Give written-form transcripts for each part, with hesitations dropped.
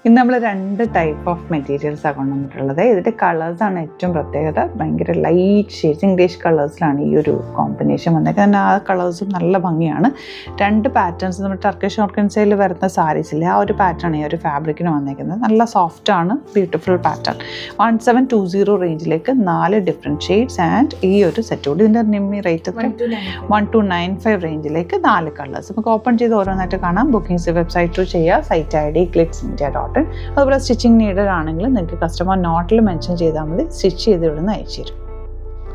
ഇന്ന് നമ്മൾ 2 type of മെറ്റീരിയൽസാണ് കൊണ്ടുവന്നിട്ടുള്ളത്. ഇതിൻ്റെ കളേഴ്സാണ് ഏറ്റവും പ്രത്യേകത. ഭയങ്കര ലൈറ്റ് ഷെയ്ഡ്സ്, ഇംഗ്ലീഷ് കളേഴ്സിലാണ് ഈ ഒരു കോമ്പിനേഷൻ വന്നേക്കുന്നത്. ആ കളേഴ്സും നല്ല ഭംഗിയാണ്. 2 പാറ്റേൺസ് നമ്മൾ ടർക്കിഷ് ഓർഗൻസയിൽ വരുന്ന സാരീസില്ലേ, ആ ഒരു പാറ്റേൺ ഈ ഒരു ഫാബ്രിക്കിന് വന്നേക്കുന്നത്. നല്ല സോഫ്റ്റാണ്, ബ്യൂട്ടിഫുൾ പാറ്റേൺ. 1720 റേഞ്ചിലേക്ക് 4 ഡിഫറെൻറ്റ് ഷെയ്ഡ്സ് ആൻഡ് ഈ ഒരു സെറ്റ് കൂടി. ഇതിൻ്റെ നിമ്മി റേറ്റ് 1295 റേഞ്ചിലേക്ക് 4 കളേഴ്സ്. നമുക്ക് ഓപ്പൺ ചെയ്ത് ഓരോന്നായിട്ട് കാണാം. ബുക്കിംഗ്സ് വെബ്സൈറ്റ് ത്രൂ ചെയ്യുക. Site ID glitzindia.in. അതുപോലെ സ്റ്റിച്ചിങ് നീഡഡ് ആണെങ്കിൽ നിങ്ങൾക്ക് കസ്റ്റമർ നോട്ടിൽ മെൻഷൻ ചെയ്താൽ മതി, സ്റ്റിച്ച് ചെയ്ത് ഇവിടുന്ന് അയച്ചു തരും.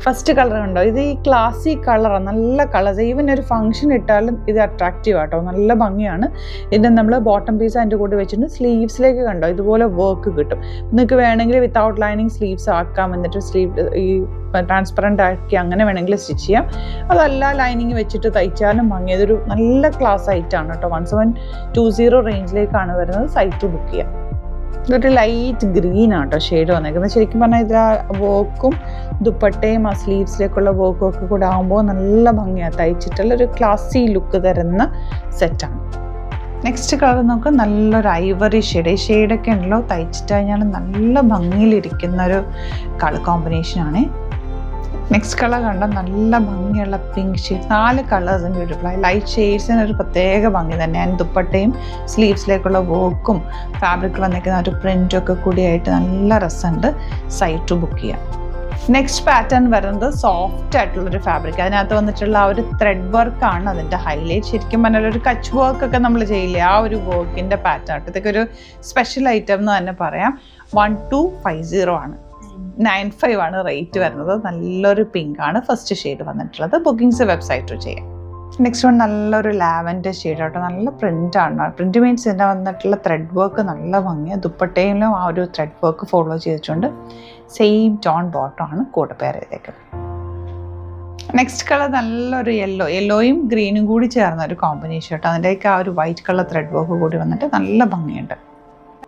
ഫസ്റ്റ് കളർ ഉണ്ടോ, ഇത് ഈ ക്ലാസി കളറാണ്, നല്ല കളേഴ്സ്. ഈവൻ ഒരു ഫംഗ്ഷൻ ഇട്ടാലും ഇത് അട്രാക്റ്റീവ് ആട്ടോ, നല്ല ഭംഗിയാണ്. ഇതിൻ്റെ നമ്മൾ ബോട്ടം പീസ് അതിൻ്റെ കൂടെ വെച്ചിട്ട് സ്ലീവ്സിലേക്ക് കണ്ടോ ഇതുപോലെ വർക്ക് കിട്ടും. നിങ്ങൾക്ക് വേണമെങ്കിൽ വിത്തൗട്ട് ലൈനിങ് സ്ലീവ്സ് ആക്കാം, എന്നിട്ട് സ്ലീവ് ഈ ട്രാൻസ്പെറൻ്റ് ആക്കി അങ്ങനെ വേണമെങ്കിൽ സ്റ്റിച്ച് ചെയ്യാം. അതല്ല ലൈനിങ് വെച്ചിട്ട് തയ്ച്ചാലും ഭംഗി. ഇതൊരു നല്ല ക്ലാസ് ആയിട്ടാണ് കേട്ടോ. 1720 റേഞ്ചിലേക്കാണ് വരുന്നത്. സൈറ്റ് ബുക്ക് ചെയ്യാം. ഇതൊരു ലൈറ്റ് ഗ്രീൻ ആട്ടോ ഷെയ്ഡ് വന്നേക്കുന്നത്. ശരിക്കും പറഞ്ഞാൽ ഇതിൽ ആ വർക്കും ദുപ്പട്ടയും ആ സ്ലീവ്സിലേക്കുള്ള വർക്കും ഒക്കെ കൂടെ ആകുമ്പോൾ നല്ല ഭംഗിയാണ്. തയ്ച്ചിട്ടുള്ള ഒരു ക്ലാസി ലുക്ക് തരുന്ന സെറ്റാണ്. നെക്സ്റ്റ് കളർ നമുക്ക് നല്ലൊരു ഐവറി ഷെയ്ഡ്. ഈ ഷെയ്ഡൊക്കെ ഉണ്ടല്ലോ തയ്ച്ചിട്ട് കഴിഞ്ഞാൽ നല്ല ഭംഗിയിലിരിക്കുന്ന ഒരു കളർ കോമ്പിനേഷനാണ്. നെക്സ്റ്റ് കളർ കണ്ട നല്ല ഭംഗിയുള്ള പിങ്ക് ഷെയ്ഡ്. 4 കളേഴ്സും ബ്യൂട്ടിഫുള്ളായി. ലൈറ്റ് ഷെയ്ഡ്സിന് ഒരു പ്രത്യേക ഭംഗി തന്നെയാണ്. ദുപ്പട്ടയും സ്ലീവ്സിലേക്കുള്ള വർക്കും ഫാബ്രിക് വന്നിരിക്കുന്ന ഒരു പ്രിൻറ്റും ഒക്കെ കൂടിയായിട്ട് നല്ല രസമുണ്ട്. സൈറ്റ് ബുക്ക് ചെയ്യാം. നെക്സ്റ്റ് പാറ്റേൺ വരുന്നത് സോഫ്റ്റ് ആയിട്ടുള്ളൊരു ഫാബ്രിക്. അതിനകത്ത് വന്നിട്ടുള്ള ആ ഒരു ത്രെഡ് വർക്കാണ് അതിൻ്റെ ഹൈലൈറ്റ്. ശരിക്കും പറഞ്ഞാൽ ഒരു കച്ച് വർക്കൊക്കെ നമ്മൾ ചെയ്യില്ലേ, ആ ഒരു വർക്കിൻ്റെ പാറ്റേൺ. ഇതൊക്കെ ഒരു സ്പെഷ്യൽ ഐറ്റം എന്ന് തന്നെ പറയാം. 1250 ആണ്. 95 ആണ് റേറ്റ് വരുന്നത്. നല്ലൊരു പിങ്ക് ആണ് ഫസ്റ്റ് ഷെയ്ഡ് വന്നിട്ടുള്ളത്. ബുക്കിംഗ്സ് വെബ്സൈറ്റ് ചെയ്യാം. നെക്സ്റ്റ് വൺ നല്ലൊരു ലാവൻഡർ ഷെയ്ഡ് ആട്ടോ. നല്ല പ്രിൻ്റാണ്. പ്രിൻറ്റ് മീൻസ് ഇതിൻ്റെ വന്നിട്ടുള്ള ത്രെഡ് വർക്ക് നല്ല ഭംഗിയാണ്. ദുപ്പട്ടയിലും ആ ഒരു ത്രെഡ് വർക്ക് ഫോളോ ചെയ്തിട്ടുണ്ട്. സെയിം ടോൺ ബോട്ടമാണ് കൂടെ പെയർ ചെയ്തേക്കുന്നത്. നെക്സ്റ്റ് കളർ നല്ലൊരു യെല്ലോയും ഗ്രീനും കൂടി ചേർന്ന ഒരു കോമ്പിനേഷൻ കേട്ടോ. അതിൻ്റെയൊക്കെ ആ ഒരു വൈറ്റ് കളർ ത്രെഡ് വർക്ക് കൂടി വന്നിട്ട് നല്ല ഭംഗിയുണ്ട്.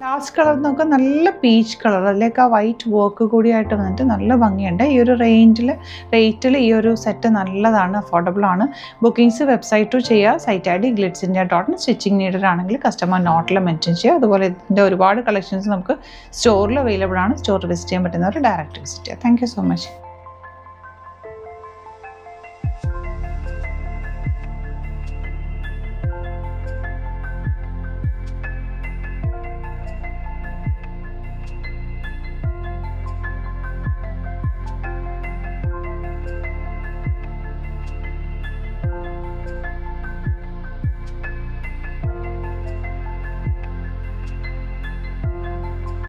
ലാസ്റ്റ് കളർ നോക്കുക നല്ല പീച്ച് കളർ, അതിലേക്ക് ആ വൈറ്റ് വർക്ക് കൂടിയായിട്ട് വന്നിട്ട് നല്ല ഭംഗിയുണ്ട്. ഈ ഒരു റേറ്റിൽ ഈ ഒരു സെറ്റ് നല്ലതാണ്, അഫോർഡബിൾ ആണ്. ബുക്കിംഗ്സ് വെബ്സൈറ്റ് ചെയ്യുക. Site ID glitzindia.in. Stitching needed ആണെങ്കിൽ കസ്റ്റമർ നോട്ടിൽ മെൻഷൻ ചെയ്യുക. അതുപോലെ ഇതിൻ്റെ ഒരുപാട് കളക്ഷൻസ് നമുക്ക് സ്റ്റോറിൽ അവൈലബിൾ ആണ്. സ്റ്റോർ വിസിറ്റ് ചെയ്യാൻ പറ്റുന്നവർ ഡയറക്റ്റ് വിസിറ്റ് ചെയ്യുക. Thank you so much.